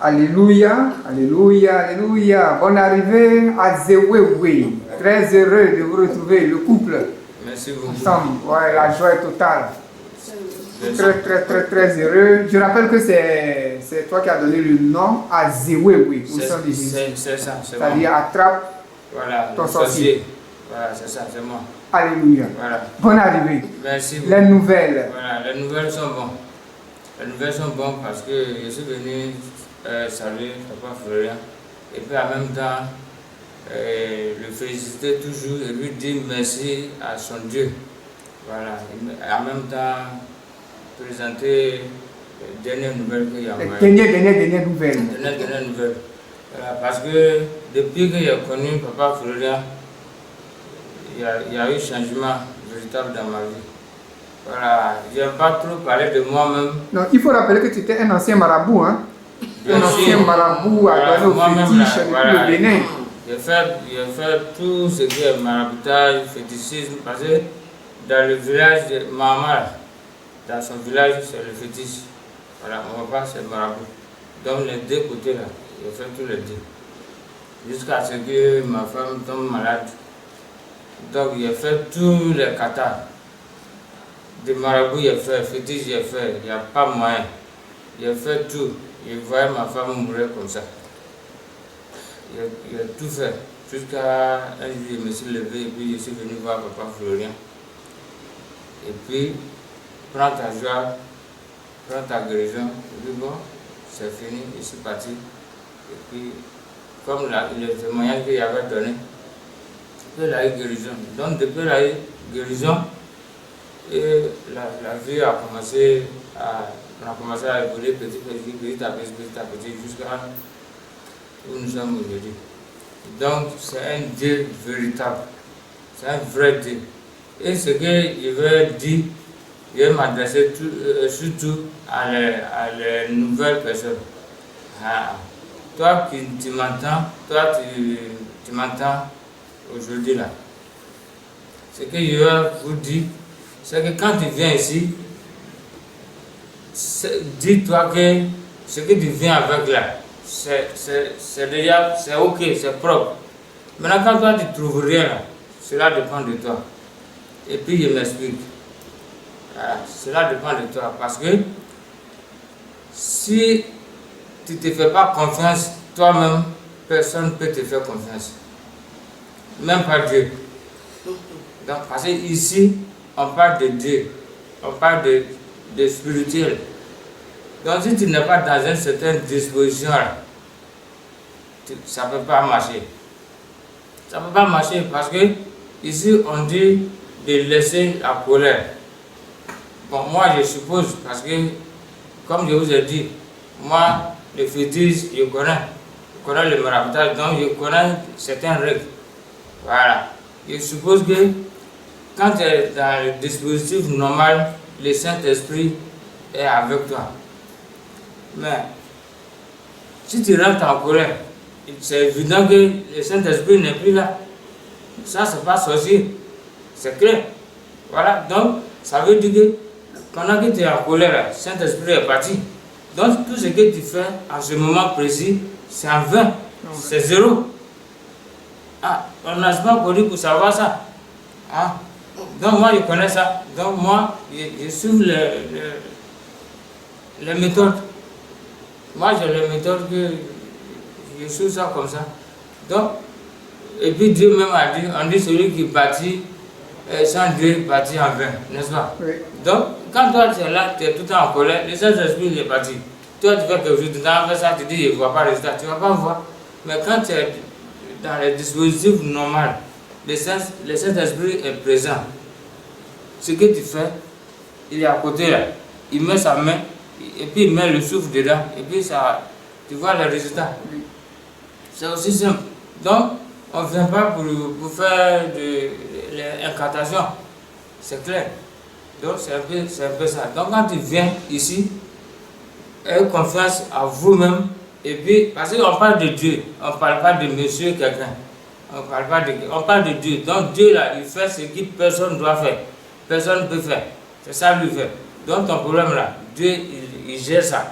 Alléluia, alléluia, alléluia. Bonne arrivée à Zewewe. Très heureux de vous retrouver, le couple. Merci beaucoup. Ensemble, ouais, la joie est totale. Très heureux. Je rappelle que c'est toi qui as donné le nom à Zewewe. C'est ça, c'est moi. C'est-à-dire attrape ton sorcier. Voilà, c'est ça, c'est moi. Alléluia. Voilà. Bonne arrivée. Merci beaucoup. Les nouvelles. Voilà, les nouvelles sont bonnes. Les nouvelles sont bonnes parce que je suis venu saluer Papa Florian et puis en même temps le féliciter toujours et lui dire merci à son Dieu. Voilà, et en même temps présenter les dernières nouvelles qu'il y a. Les dernières nouvelles. Dernières nouvelles. Voilà, parce que depuis que j'ai connu Papa Florian, il y a eu changement véritable dans ma vie. Voilà, je n'aime pas trop parler de moi-même. Non, il faut rappeler que tu étais un ancien marabout, hein? Un ancien marabout adonné au fétiche depuis le Bénin. J'ai fait tout ce qui est maraboutage, fétichisme, parce que dans le village de Maman, dans son village, c'est le fétiche. Voilà, mon papa c'est marabout. Donc les deux côtés là, j'ai fait tous les deux. Jusqu'à ce que ma femme tombe malade. Donc j'ai fait tous les katas. De marabout, j'ai fait, fétiche, j'ai fait, il n'y a pas moyen. J'ai fait tout. Je voyais ma femme mourir comme ça. J'ai tout fait. Jusqu'à un jour, je me suis levé et puis je suis venu voir Papa Florian. Et puis, prends ta joie, prends ta guérison. Je dis bon, c'est fini, je suis parti. Et puis, comme le témoignage qu'il avait donné, il a eu guérison. Donc, depuis la guérison, et la vie a commencé à évoluer petit à petit, jusqu'à où nous sommes aujourd'hui. Donc, c'est un Dieu véritable, c'est un vrai Dieu. Et ce que je veux dire, je vais m'adresser surtout à les nouvelles personnes. Toi qui tu m'entends, tu m'entends aujourd'hui là. Ce que je veux vous dire, c'est que quand tu viens ici, dis-toi que ce que tu viens avec là, c'est déjà, c'est ok, c'est propre. Maintenant, quand toi tu trouves rien là, cela dépend de toi. Et puis je m'explique. Cela dépend de toi. Parce que si tu ne te fais pas confiance toi-même, personne ne peut te faire confiance. Même pas Dieu. Donc, parce que ici, on parle de Dieu, on parle de spirituel. Donc si tu n'es pas dans une certaine disposition, ça ne peut pas marcher. Ça ne peut pas marcher parce que ici on dit de laisser la colère. Bon, moi je suppose, parce que comme je vous ai dit, moi le fétiche, je connais le maraboutage, donc je connais certaines règles. Voilà. Je suppose que quand tu es dans le dispositif normal, le Saint-Esprit est avec toi. Mais si tu rentres en colère, c'est évident que le Saint-Esprit n'est plus là. Ça, c'est pas sorcier. C'est clair. Voilà. Donc, ça veut dire que pendant que tu es en colère, le Saint-Esprit est parti. Donc, tout ce que tu fais en ce moment précis, c'est en vain. C'est zéro. On n'a pas connu pour savoir ça. Donc moi je connais ça. Donc moi je suis les méthodes. Moi j'ai les méthodes que je suis ça comme ça. Donc, et puis Dieu même a dit, on dit celui qui bâtit sans Dieu bâtit en vain, n'est-ce pas? Oui. Donc quand toi tu es là, tu es tout le temps en colère, le Saint-Esprit est parti. Toi tu fais quelque chose, tu as fait ça, tu dis je ne vois pas le résultat, tu ne vas pas voir. Mais quand tu es dans les dispositifs normaux, le Saint-Esprit est présent. Ce que tu fais, il est à côté là. Il met sa main et puis il met le souffle dedans et puis ça, tu vois le résultat. C'est aussi simple. Donc, on ne vient pas pour faire de l'incantation. C'est clair. Donc, c'est un peu ça. Donc, quand tu viens ici, aie confiance à vous-même. Et puis, parce qu'on parle de Dieu, on ne parle pas de monsieur quelqu'un. On parle de Dieu. Donc Dieu là, il fait ce que personne ne doit faire. Personne ne peut faire. C'est ça lui fait. Donc ton problème là, Dieu il gère ça.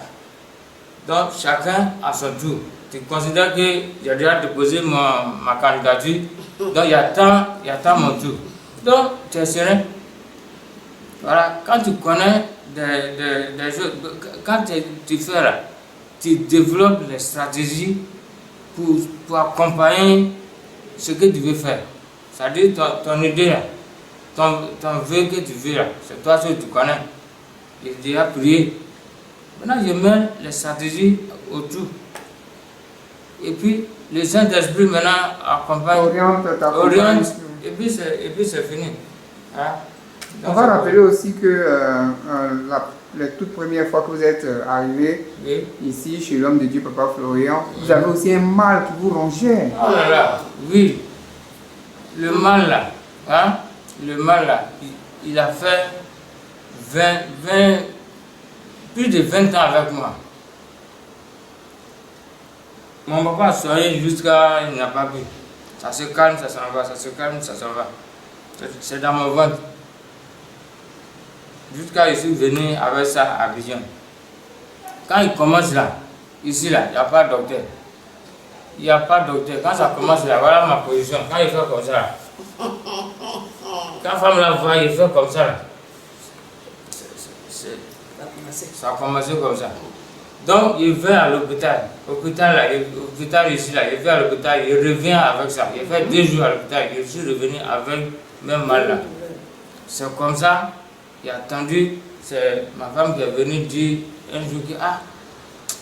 Donc, chacun à son tour. Tu considères que j'ai déjà déposé ma candidature, donc il y a tant mon tour. Donc, tu es serein. Voilà, quand tu connais des choses, quand tu fais là, tu développes les stratégies pour accompagner ce que tu veux faire. C'est-à-dire ton idée là, ton vœu que tu veux là, c'est toi ce que tu connais. J'ai déjà prié. Maintenant, je mets les stratégies autour. Et puis, le Saint-Esprit maintenant accompagne, oriente, et puis c'est fini. Hein? On va rappeler aussi que la toute première fois que vous êtes arrivé ici chez l'homme de Dieu, Papa Florian, vous avez aussi un mal qui vous rongeait. Oh là là, oui. Le mal là, hein? Le mal là, il a fait plus de 20 ans avec moi. Mon papa a soigné jusqu'à il n'a pas bu. Ça se calme, ça s'en va, ça se calme, ça s'en va. C'est dans mon ventre. Jusqu'à je suis venu avec ça à Abidjan. Quand il commence là, ici là, il n'y a pas de docteur. Il n'y a pas de docteur. Quand ça commence là, voilà ma position. Quand il fait comme ça là. Quand la femme la voit, il fait comme ça là. Ça a commencé comme ça. Donc il va à l'hôpital. L'hôpital ici là, il va à l'hôpital, il revient avec ça. Il fait 2 jours à l'hôpital, je suis revenu avec même mal là. C'est comme ça. Il a attendu, c'est ma femme qui est venue dire un jour que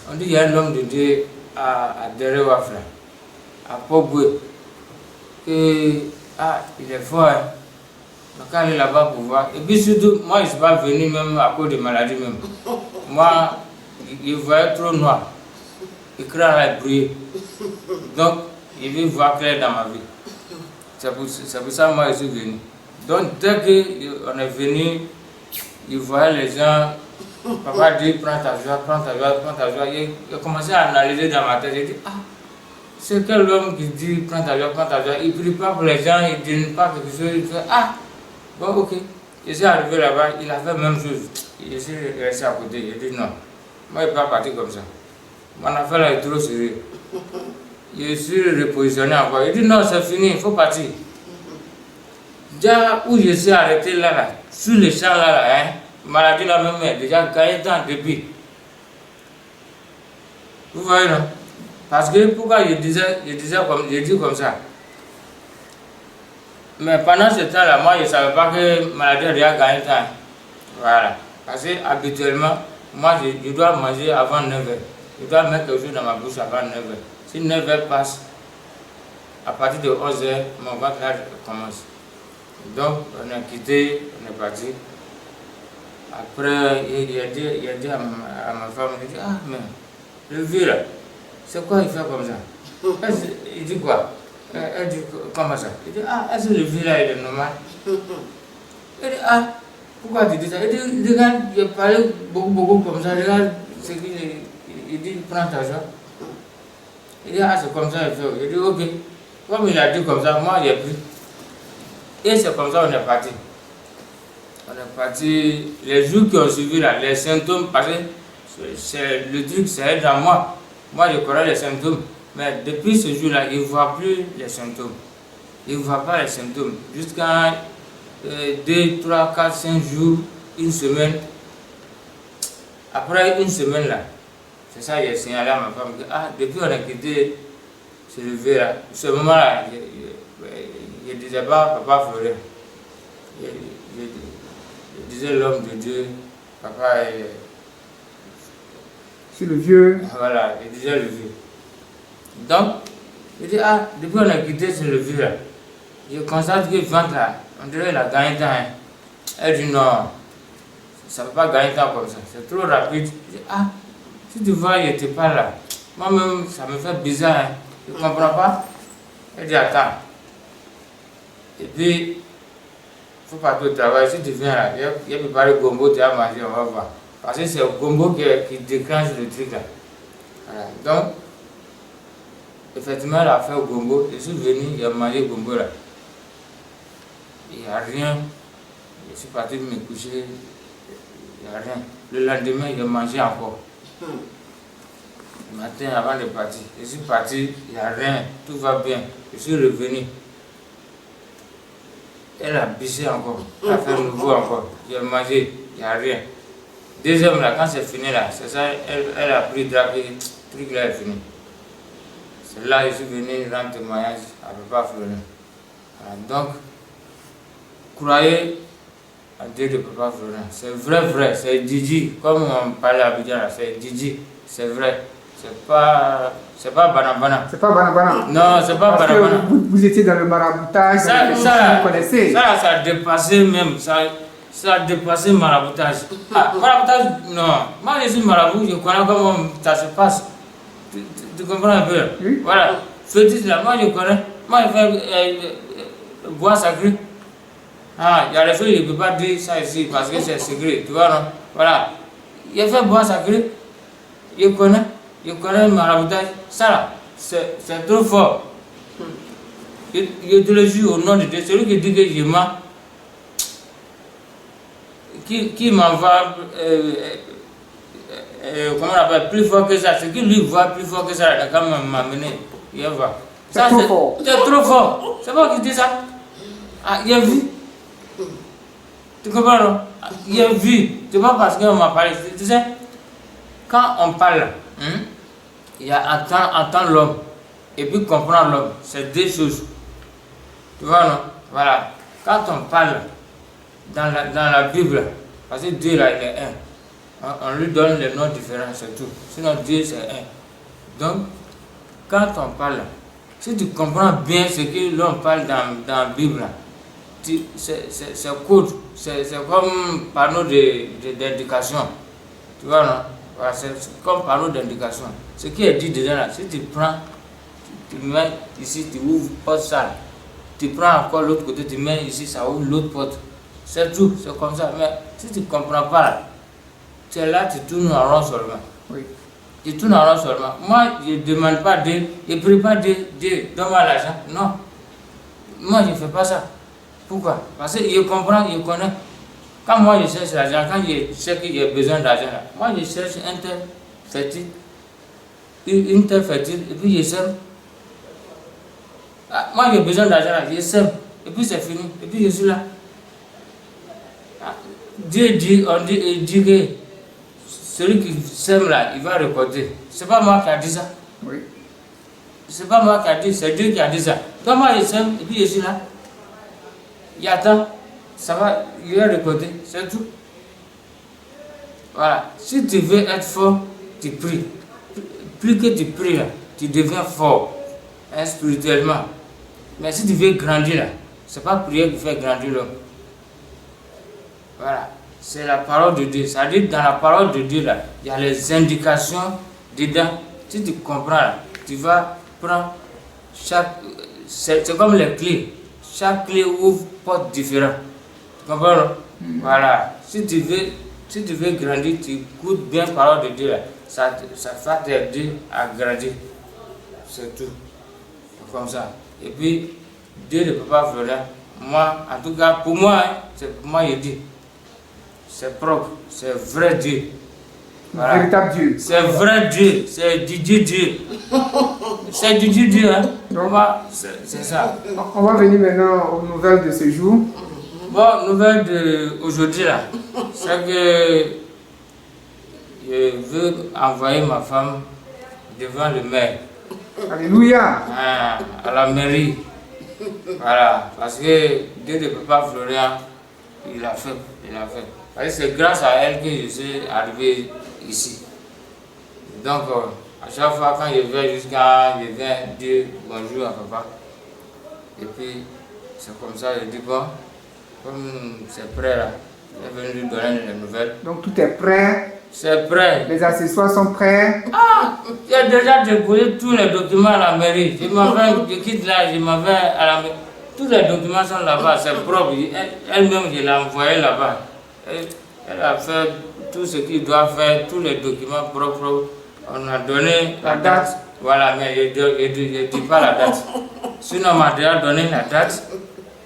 on dit qu'il y a un homme de Dieu à Derewafla, à Pogwe, que il est fort, hein. Donc quand il est là-bas pour voir. Et puis surtout, moi je ne suis pas venu même à cause de maladie même. Moi, il voyait trop noir. Il craint à brûler. Donc, il veut voir clair dans ma vie. C'est pour ça que moi je suis venu. Donc dès qu'on est venu, il voyait les gens, papa dit prends ta joie, prends ta joie, prends ta joie. Il a commencé à analyser dans ma tête. Il dit c'est quel homme qui dit prends ta joie, prends ta joie. Il ne prie pas pour les gens, il ne dit pas quelque chose. Il fait bon ok. Je suis arrivé là-bas, il a fait la même chose. Je suis resté à côté. Il dit non, moi je ne peux pas partir comme ça. Mon affaire là est trop sérieux. Je suis repositionné encore. Il dit non, c'est fini, il faut partir. Déjà où je suis arrêté là, sur le champ là, hein, maladie là même est déjà gagné temps depuis. Vous voyez non? Parce que pourquoi je dis comme ça? Mais pendant ce temps là, moi je ne savais pas que maladie a déjà gagné temps. Voilà. Parce que habituellement, moi je dois manger avant 9h. Je dois mettre quelque chose dans ma bouche avant 9h. Si 9h passe, à partir de 11h, mon ventre là commence. Donc, on a quitté, on est parti. Après, il a dit à ma femme, il dit mais le vieux là, c'est quoi il fait comme ça? Il dit quoi? Elle dit comment ça? Il dit est-ce que le vieux là il est normal? Il dit pourquoi tu dis ça? Il dit regarde, il parlait beaucoup comme ça, regarde ce qu'il dit, prends ta joie. Il dit c'est comme ça il fait. Il dit ok. Comme il a dit comme ça, moi j'ai pris. Et c'est comme ça qu'on est parti. On est parti, les jours qui ont suivi là, les symptômes, parce que c'est le truc, c'est dans moi. Moi je connais les symptômes, mais depuis ce jour-là, il ne voit plus les symptômes. Il ne voit pas les symptômes. Jusqu'à 2, 3, 4, 5 jours, une semaine. Après une semaine là, c'est ça j'ai signalé à ma femme que depuis on a quitté ce levé là, ce moment-là, je ne disais pas Papa Florian. Je disais l'homme de Dieu, papa est... C'est le vieux. Voilà, je disais le vieux. Donc, je dis depuis on a quitté ce vieux là, je constate que le ventre là, on dirait qu'il a gagné temps. Hein. Elle dit non, ça ne peut pas gagner temps comme ça, c'est trop rapide. Je dis si tu vois, il n'était pas là. Moi-même, ça me fait bizarre, hein. Je ne comprends pas. Elle dit attends. Et puis, il faut partir au travail. Si tu viens là, il y a préparé gombo, tu as mangé, on va voir. Parce que c'est le gombo qui déclenche le truc là. Voilà. Donc, effectivement, elle a fait au gombo. Je suis venu, il a mangé le gombo là. Il n'y a rien. Je suis parti me coucher. Il n'y a rien. Le lendemain, il a mangé encore. matin avant de partir. Je suis parti, il n'y a rien, tout va bien. Je suis revenu. Elle a bissé encore, elle a fait nouveau encore. J'ai mangé, il n'y a rien. Deuxième là, quand c'est fini là, c'est ça, elle a pris drapeau, le truc là est fini. C'est là que je suis venu rendre témoignage à Papa Florent. Voilà, donc, croyez à Dieu de Papa Florent. C'est vrai, c'est Didi, comme on parlait à Abidjan là, c'est Didi, c'est vrai. C'est pas Banabana. C'est pas Banabana. Non, c'est pas Parce Banabana. que vous étiez dans le maraboutage, vous connaissez. Ça a dépassé même, ça a dépassé maraboutage. Ah, maraboutage, non. Moi, je suis marabout, je connais comment ça se passe. Tu comprends un peu? Oui. Voilà. Fétiche là, moi je connais. Moi, je fais bois sacré. Ah, il y a des choses, je ne peux pas dire ça ici parce que c'est secret. Tu vois, non? Voilà. Il fait bois sacré. Je connais le maraboutage. Ça là, c'est trop fort. Je te le jure au nom de Dieu. Celui qui dit que je mens, qui m'envoie, comment on appelle, plus fort que ça. Ce qui lui voit plus fort que ça, il a quand même m'amener. Il va. C'est trop fort. C'est trop fort. C'est pas qui dit ça. Ah, il a vu. Tu comprends, non? Il a vu. C'est pas parce qu'on m'a parlé. Tu sais, quand on parle, il y a entendre l'homme et puis comprendre l'homme. C'est deux choses. Tu vois, non? Voilà. Quand on parle dans la Bible, parce que Dieu là, il est un. On lui donne les noms différents, c'est tout. Sinon, Dieu, c'est un. Donc, quand on parle, si tu comprends bien ce que l'on parle dans la Bible, c'est code. C'est comme panneau d'indication. Tu vois, non? Voilà, c'est comme panneau d'indication. Ce qui est dit dedans là, si tu prends, tu mets ici, tu ouvres porte ça. Tu prends encore l'autre côté, tu mets ici, ça ouvre l'autre porte. C'est tout, c'est comme ça. Mais si tu ne comprends pas là, tu es là, tu tournes en rond seulement. Oui. Tu tournes en rond seulement. Moi, je ne demande pas Dieu, je ne prie pas Dieu, donne-moi l'argent. Non. Moi, je ne fais pas ça. Pourquoi? Parce que je comprends, je connais. Quand moi je cherche l'argent, quand je sais que j'ai besoin d'argent, moi je cherche un tel fertile, une telle fertile, et puis je sème. Ah, moi j'ai besoin d'argent, je sème, et puis c'est fini, et puis je suis là. Ah, Dieu dit, il dit que celui qui sème là, il va récolter. C'est pas moi qui a dit ça. Oui. C'est pas moi qui a dit, c'est Dieu qui a dit ça. Donc moi je sème, et puis je suis là. Il attend. Ça va, il va récolter, c'est tout. Voilà. Si tu veux être fort, tu pries. Plus que tu pries, là, tu deviens fort, hein, spirituellement. Mais si tu veux grandir, là, c'est pas prier qui fait grandir l'homme. Voilà. C'est la parole de Dieu. Ça dit dans la parole de Dieu, là, il y a les indications dedans. Si tu comprends, là, tu vas prendre chaque. C'est comme les clés. Chaque clé ouvre porte différente. Tu comprends? Voilà. Si tu veux grandir, tu écoutes bien la parole de Dieu. Là. Ça va t'aider à grandir. C'est tout. Comme ça. Et puis, Dieu ne peut pas faire. Moi, en tout cas, pour moi, c'est pour moi, je dis. C'est propre. C'est vrai Dieu. Voilà. Véritable Dieu. C'est vrai Dieu. C'est Didier Dieu. C'est Didier Dieu. Hein. C'est ça. On va venir maintenant aux nouvelles de ce jour. Bon, nouvelle d'aujourd'hui là, c'est que je veux envoyer ma femme devant le maire. Alléluia. À la mairie. Voilà, parce que Dieu de Papa Florent, il a fait. Parce que c'est grâce à elle que je suis arrivé ici. Donc, à chaque fois quand je viens je viens dire bonjour à Papa. Et puis, c'est comme ça, je dis bon. Comme c'est prêt là, je vais lui donner les nouvelles. Donc tout est prêt. C'est prêt. Les accessoires sont prêts. Ah, j'ai déjà déposé tous les documents à la mairie. Je quitte là, je m'en vais à la mairie. Tous les documents sont là-bas, c'est propre. Elle-même, je l'ai envoyé là-bas. Elle a fait tout ce qu'il doit faire, tous les documents propres. On a donné la date. Voilà, mais je ne dis pas la date. Sinon, on m'a déjà donné la date.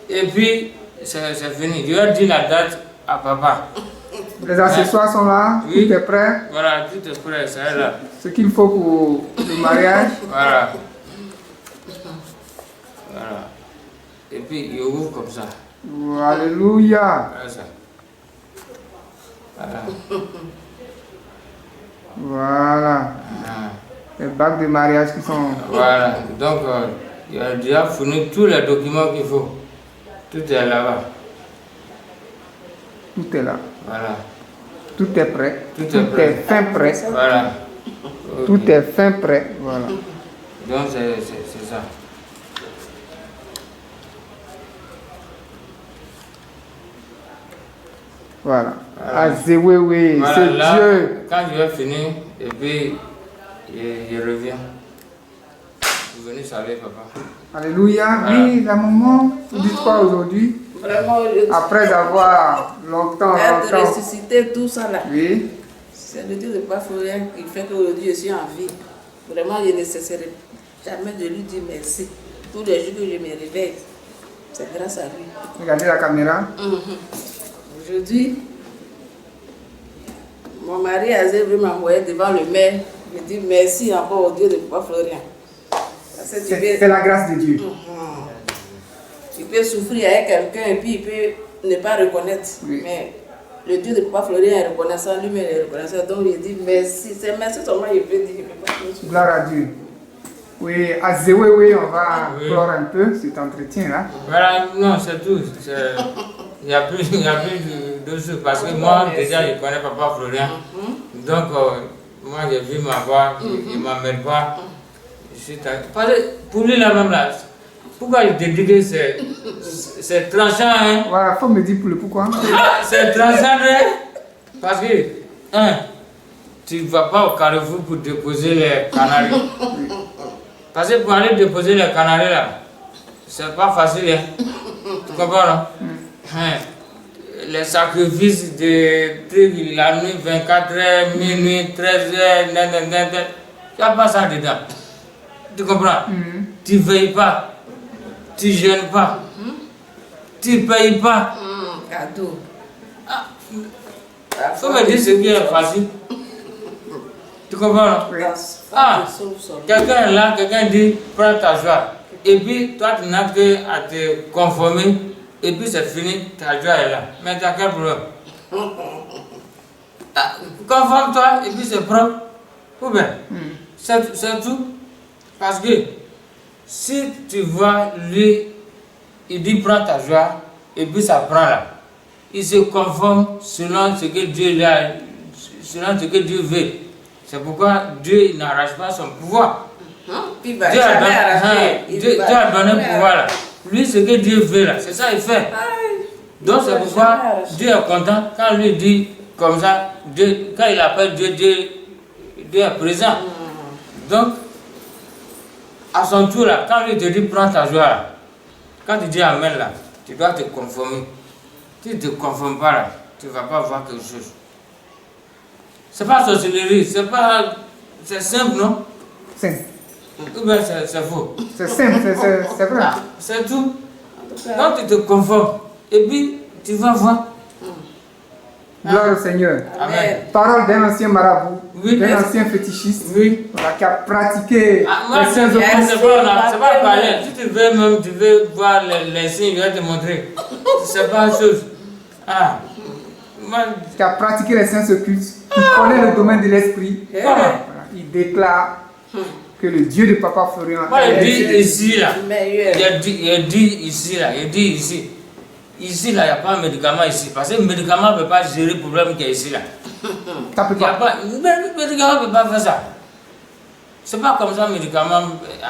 Et puis, c'est fini. Je vais dire la date à papa. Les accessoires sont là, Oui. tout est prêt. Voilà, tout est prêt, ça est là. Ce qu'il faut pour le mariage. Voilà. Voilà. Et puis, il ouvre comme ça. Alléluia. Voilà ça. Voilà. Voilà. Ah. Les bagues de mariage qui sont... Voilà. Donc, il a déjà fourni tous les documents qu'il faut. Tout est là-bas. Tout est là. Voilà. Tout est prêt. Tout est prêt. fin prêt. Voilà. Tout Ok. est fin prêt. Voilà. Donc, c'est ça. Voilà. Voilà. Ah, c'est oui, oui. Voilà, C'est là, Dieu. quand je vais finir, et puis, je reviens. Vous venez saluer papa. Alléluia. Voilà. Oui, la maman, vous dites quoi aujourd'hui? Vraiment, Après avoir longtemps. être ressuscité, tout ça là. Oui. C'est le Dieu de Papa Florian qui fait qu'aujourd'hui je suis en vie. Vraiment, je ne cesserai jamais de lui dire merci. Tous les jours que je me réveille, c'est grâce à lui. Regardez la caméra. Aujourd'hui, mon mari a veut m'envoyer devant le maire. Je dis merci encore au Dieu de Papa Florian. Parce que C'est la grâce de Dieu. tu peux souffrir avec quelqu'un et puis il peut ne pas reconnaître. Oui. Mais le Dieu de Papa Florian est reconnaissant, lui-même est reconnaissant. Donc il dit merci. C'est merci seulement il peut dire. Je peux pas plus. Gloire à Dieu. Oui, à Zéoué, oui, on va Oui. clore un peu cet entretien-là. Voilà, non, c'est tout. Il n'y a plus de choses. Parce que moi, déjà, je connais papa Florian. Donc, moi, j'ai vu ma voix, il ne m'emmène pas. Je suis parce que pour lui, là même, là, pourquoi il te dit que c'est tranchant, hein? Voilà, faut me dire pour le pourquoi. C'est tranchant, hein? Parce que, tu ne vas pas au Carrefour pour déposer les canaries. Parce que pour aller déposer les canaries, là, c'est pas facile, hein? Tu comprends, non? Les sacrifices de trucs, la nuit, 24h, minuit, 13h, tu n'as pas ça dedans. Tu comprends? Tu ne veilles pas, tu ne jeûnes pas, tu ne payes pas. Cadeau. Il faut me dire ce qui est facile. Tu comprends? Non? Oui. Ah, quelqu'un est là, quelqu'un dit prends ta joie. Et puis toi tu n'as qu'à te conformer. Et puis c'est fini, ta joie est là. Mais tu as quel problème? Conforme-toi et puis c'est propre. Ou bien, c'est tout. Parce que si tu vois lui, il dit prends ta joie et puis ça prend là. Il se conforme selon ce que Dieu a, selon ce que Dieu veut. C'est pourquoi Dieu n'arrache pas son pouvoir. Puis il va Dieu a jamais donné, arracher. Dieu a donné le pouvoir là. Lui, ce que Dieu veut là, c'est ça qu'il fait. Donc c'est pourquoi Dieu est content quand lui dit comme ça, Dieu, quand il appelle Dieu, Dieu est présent. Donc, à son tour là, quand lui te dit prends ta joie là, quand tu dis Amen là, tu dois te conformer. Si tu ne te conformes pas là, tu ne vas pas voir quelque chose. C'est pas sorcellerie, c'est simple, non? Simple. Ou bien c'est faux? C'est simple, c'est vrai. C'est tout. Donc tu te conformes. Et puis tu vas voir. Gloire au Seigneur. Amen. Parole d'un ancien marabout, Oui. d'un ancien fétichiste, Oui. voilà, qui a pratiqué Moi, les saints Yes. occultes, c'est pas parler. Si tu veux même, tu veux voir les signes, je vais te montrer. C'est pas une chose. Ah. Moi, qui a pratiqué les saints occultes, qui connaît le domaine de l'esprit. comment? Voilà, il déclare que le Dieu de Papa Florian Moi, il dit est ici là. Meilleur. Il dit ici là. Il dit ici. Ici là, il n'y a pas un médicament ici. Parce que le médicament ne peut pas gérer le problème qui est ici là. Ça peut Il y a pas. pas, le médicament ne peut pas faire ça. C'est pas comme ça le médicament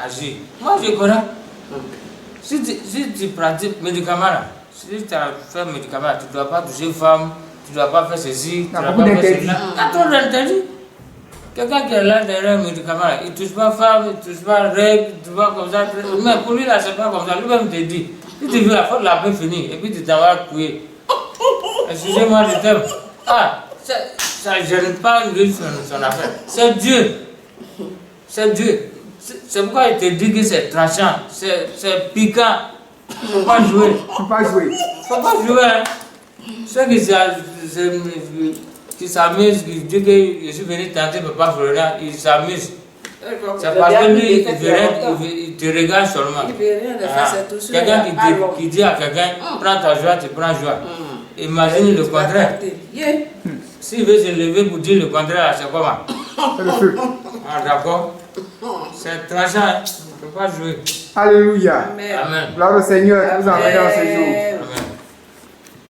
agit. Moi je connais. Si tu pratiques le médicament là, si tu as fait le médicament, tu ne dois pas toucher femme, tu ne dois pas faire ceci, tu Il y a ne dois beaucoup pas faire d'interdits. cela. Il y a trop d'interdits. Quelqu'un qui est là derrière le médicament là, il ne touche pas femme, il ne touche pas règle, tu vois comme ça. Mais pour lui là, c'est pas comme ça. Lui-même te dit, si tu veux la faute, la paix finir, et puis tu t'en vas couiller. Excusez-moi du terme. Ah, ça ne gêne pas lui son affaire. C'est Dieu. C'est Dieu. C'est pourquoi il te dit que c'est tranchant, c'est piquant. Il ne faut pas jouer. Il ne faut pas jouer. Il ne faut pas jouer. Hein. Ce qui qui s'amuse, qui dit que je suis venu tenter Papa Florian, il s'amuse. C'est parce que lui, il te regarde seulement. Quelqu'un qui dit à quelqu'un, prends ta joie, tu prends joie. Imagine le contraire. S'il veut se lever pour dire le contraire, c'est comment? C'est le feu. Ah, d'accord. C'est tranchant, hein? Il ne peut pas jouer. Alléluia. Amen. Amen. Gloire au Seigneur qui vous emmène dans ce jour.